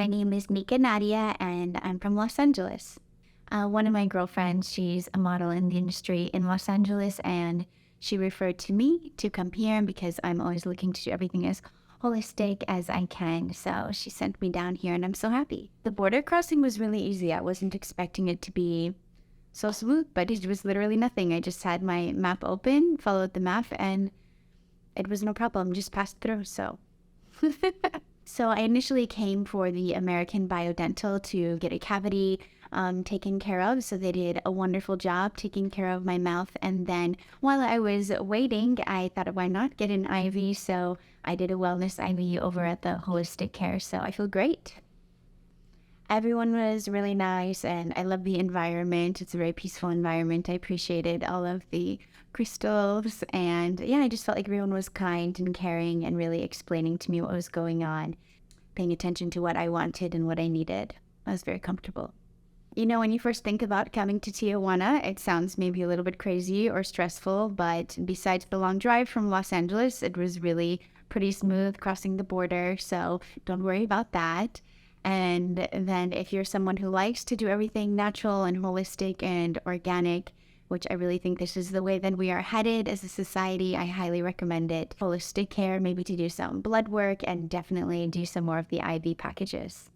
my name is Nikka Nadia, and I'm from Los Angeles. One of my girlfriends, she's a model in the industry in Los Angeles, and she referred to me to come here because I'm always looking to do everything as holistic as I can. So she sent me down here, and I'm so happy. The border crossing was really easy. I wasn't expecting it to be so smooth, but it was literally nothing. I just had my map open, followed the map, and it was no problem. Just passed through. So I initially came for the American Biodental to get a cavity taken care of. So they did a wonderful job taking care of my mouth. And then while I was waiting, I thought, why not get an IV? So I did a wellness IV over at the Holistic Care. So I feel great. Everyone was really nice, and I love the environment. It's a very peaceful environment. I appreciated all of the crystals, and yeah, I just felt like everyone was kind and caring and really explaining to me what was going on, paying attention to what I wanted and what I needed. I was very comfortable. You know, when you first think about coming to Tijuana, it sounds maybe a little bit crazy or stressful, but besides the long drive from Los Angeles, it was really pretty smooth crossing the border, so don't worry about that. And then if you're someone who likes to do everything natural and holistic and organic, which I really think this is the way that we are headed as a society, I highly recommend it. Holistic care, maybe to do some blood work, and definitely do some more of the IV packages.